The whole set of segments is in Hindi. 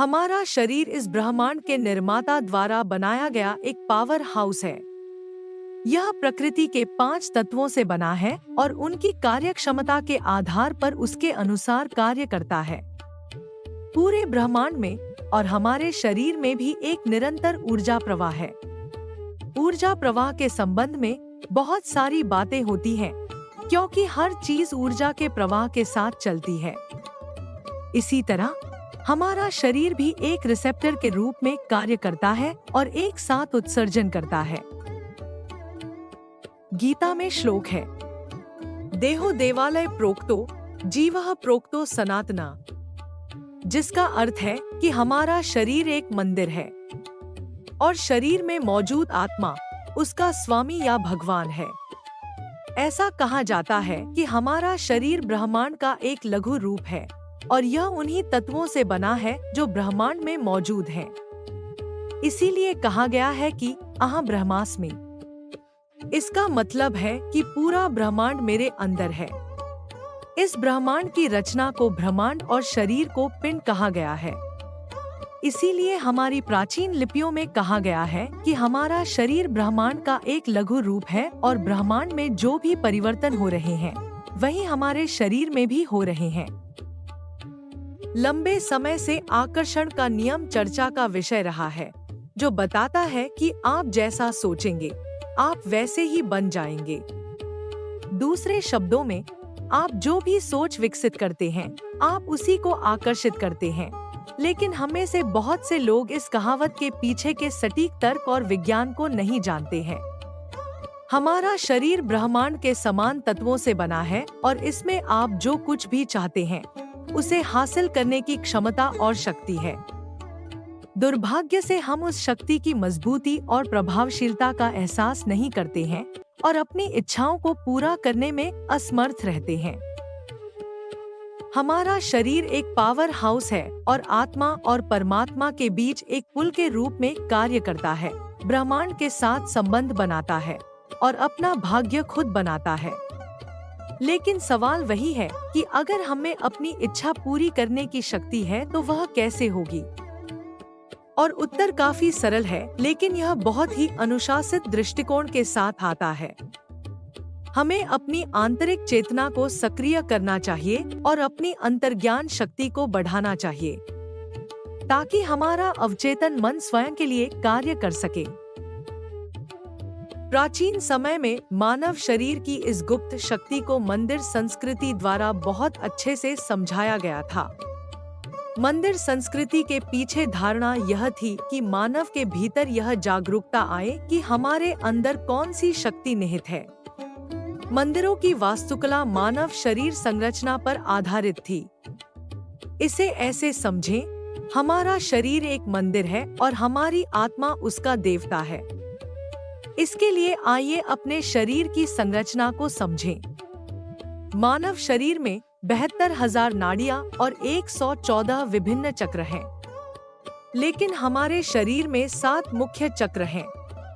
हमारा शरीर इस ब्रह्मांड के निर्माता द्वारा बनाया गया एक पावर हाउस है। यह प्रकृति के 5 तत्वों से बना है और उनकी कार्यक्षमता के आधार पर उसके अनुसार कार्य करता है। पूरे ब्रह्मांड में और हमारे शरीर में भी एक निरंतर ऊर्जा प्रवाह है। ऊर्जा प्रवाह के संबंध में बहुत सारी बातें होती हैं, क्योंकि हर चीज ऊर्जा के प्रवाह के साथ चलती है। इसी तरह हमारा शरीर भी एक रिसेप्टर के रूप में कार्य करता है और एक साथ उत्सर्जन करता है। गीता में श्लोक है, देहो देवालय प्रोक्तो जीवः प्रोक्तो सनातना, जिसका अर्थ है कि हमारा शरीर एक मंदिर है और शरीर में मौजूद आत्मा उसका स्वामी या भगवान है। ऐसा कहा जाता है कि हमारा शरीर ब्रह्मांड का एक लघु रूप है और यह उन्हीं तत्वों से बना है जो ब्रह्मांड में मौजूद हैं। इसीलिए कहा गया है कि अहं ब्रह्मास्मि। इसका मतलब है कि पूरा ब्रह्मांड मेरे अंदर है। इस ब्रह्मांड की रचना को ब्रह्मांड और शरीर को पिंड कहा गया है। इसीलिए हमारी प्राचीन लिपियों में कहा गया है कि हमारा शरीर ब्रह्मांड का एक लघु रूप है और ब्रह्मांड में जो भी परिवर्तन हो रहे हैं वही हमारे शरीर में भी हो रहे हैं। लंबे समय से आकर्षण का नियम चर्चा का विषय रहा है, जो बताता है कि आप जैसा सोचेंगे आप वैसे ही बन जाएंगे। दूसरे शब्दों में, आप जो भी सोच विकसित करते हैं आप उसी को आकर्षित करते हैं। लेकिन हमें से बहुत से लोग इस कहावत के पीछे के सटीक तर्क और विज्ञान को नहीं जानते हैं। हमारा शरीर ब्रह्मांड के समान तत्वों से बना है और इसमें आप जो कुछ भी चाहते हैं उसे हासिल करने की क्षमता और शक्ति है। दुर्भाग्य से हम उस शक्ति की मजबूती और प्रभावशीलता का एहसास नहीं करते हैं और अपनी इच्छाओं को पूरा करने में असमर्थ रहते हैं। हमारा शरीर एक पावर हाउस है और आत्मा और परमात्मा के बीच एक पुल के रूप में कार्य करता है, ब्रह्मांड के साथ संबंध बनाता है और अपना भाग्य खुद बनाता है। लेकिन सवाल वही है कि अगर हमें अपनी इच्छा पूरी करने की शक्ति है तो वह कैसे होगी? और उत्तर काफी सरल है, लेकिन यह बहुत ही अनुशासित दृष्टिकोण के साथ आता है। हमें अपनी आंतरिक चेतना को सक्रिय करना चाहिए और अपनी अंतर्ज्ञान शक्ति को बढ़ाना चाहिए, ताकि हमारा अवचेतन मन स्वयं के लिए कार्य कर सके। प्राचीन समय में मानव शरीर की इस गुप्त शक्ति को मंदिर संस्कृति द्वारा बहुत अच्छे से समझाया गया था। मंदिर संस्कृति के पीछे धारणा यह थी कि मानव के भीतर यह जागरूकता आए कि हमारे अंदर कौन सी शक्ति निहित है। मंदिरों की वास्तुकला मानव शरीर संरचना पर आधारित थी। इसे ऐसे समझें, हमारा शरीर एक मंदिर है और हमारी आत्मा उसका देवता है। इसके लिए आइए अपने शरीर की संरचना को समझें। मानव शरीर में 72,000 नाड़ियां और 114 विभिन्न चक्र हैं। लेकिन हमारे शरीर में 7 मुख्य चक्र हैं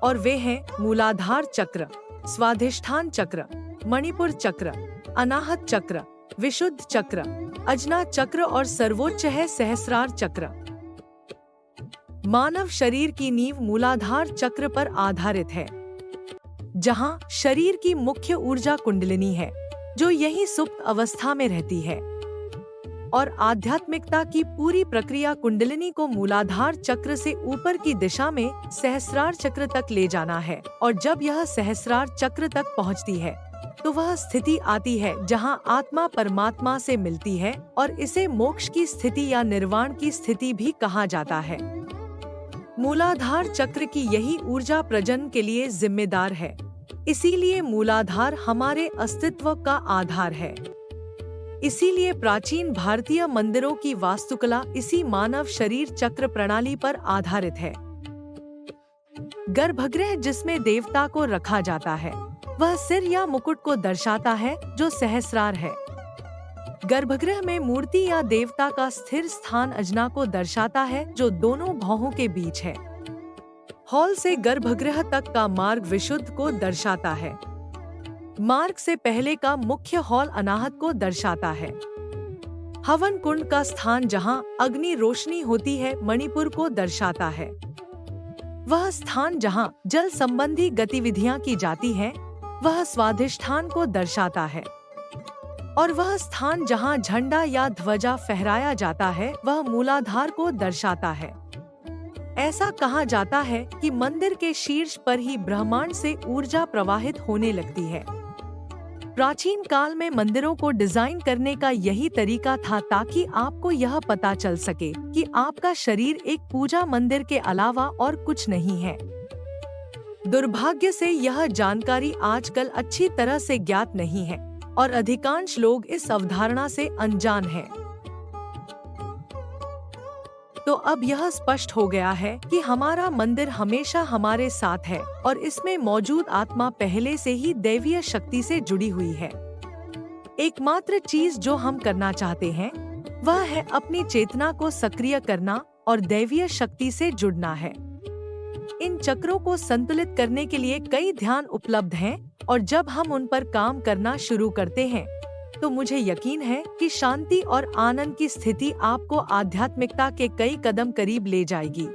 और वे हैं मूलाधार चक्र, स्वाधिष्ठान चक्र, मणिपुर चक्र, अनाहत चक्र, विशुद्ध चक्र, अजना चक्र और सर्वोच्च है सहस्रार चक्र। मानव शरीर की नींव मूलाधार चक्र पर आधारित है, जहां शरीर की मुख्य ऊर्जा कुंडलिनी है, जो यही सुप्त अवस्था में रहती है। और आध्यात्मिकता की पूरी प्रक्रिया कुंडलिनी को मूलाधार चक्र से ऊपर की दिशा में सहस्रार चक्र तक ले जाना है। और जब यह सहस्रार चक्र तक पहुंचती है तो वह स्थिति आती है जहां आत्मा परमात्मा से मिलती है और इसे मोक्ष की स्थिति या निर्वाण की स्थिति भी कहा जाता है। मूलाधार चक्र की यही ऊर्जा प्रजनन के लिए जिम्मेदार है। इसीलिए मूलाधार हमारे अस्तित्व का आधार है। इसीलिए प्राचीन भारतीय मंदिरों की वास्तुकला इसी मानव शरीर चक्र प्रणाली पर आधारित है। गर्भगृह जिसमें देवता को रखा जाता है, वह सिर या मुकुट को दर्शाता है, जो सहस्रार है। गर्भगृह में मूर्ति या देवता का स्थिर स्थान अजना को दर्शाता है, जो दोनों भौहों के बीच है। हॉल से गर्भगृह तक का मार्ग विशुद्ध को दर्शाता है। मार्ग से पहले का मुख्य हॉल अनाहत को दर्शाता है। हवन कुंड का स्थान जहां अग्नि रोशनी होती है मणिपुर को दर्शाता है। वह स्थान जहां जल संबंधी गतिविधियां की जाती हैं, वह स्वाधिष्ठान को दर्शाता है। और वह स्थान जहां झंडा या ध्वजा फहराया जाता है, वह मूलाधार को दर्शाता है। ऐसा कहा जाता है कि मंदिर के शीर्ष पर ही ब्रह्मांड से ऊर्जा प्रवाहित होने लगती है। प्राचीन काल में मंदिरों को डिजाइन करने का यही तरीका था ताकि आपको यह पता चल सके कि आपका शरीर एक पूजा मंदिर के अलावा और कुछ नहीं है। दुर्भाग्य से यह जानकारी आजकल अच्छी तरह से ज्ञात नहीं है और अधिकांश लोग इस अवधारणा से अनजान हैं। तो अब यह स्पष्ट हो गया है कि हमारा मंदिर हमेशा हमारे साथ है और इसमें मौजूद आत्मा पहले से ही दैवीय शक्ति से जुड़ी हुई है। एकमात्र चीज जो हम करना चाहते हैं वह है अपनी चेतना को सक्रिय करना और दैवीय शक्ति से जुड़ना है। इन चक्रों को संतुलित करने के लिए कई ध्यान उपलब्ध हैं और जब हम उन पर काम करना शुरू करते हैं तो मुझे यकीन है कि शांति और आनंद की स्थिति आपको आध्यात्मिकता के कई कदम करीब ले जाएगी।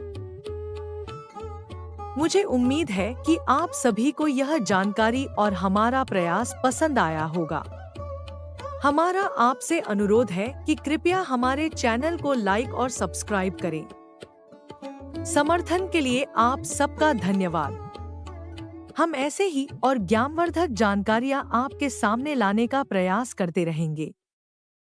मुझे उम्मीद है कि आप सभी को यह जानकारी और हमारा प्रयास पसंद आया होगा। हमारा आपसे अनुरोध है कि कृपया हमारे चैनल को लाइक और सब्सक्राइब करें। समर्थन के लिए आप सबका धन्यवाद। हम ऐसे ही और ज्ञानवर्धक जानकारियां आपके सामने लाने का प्रयास करते रहेंगे।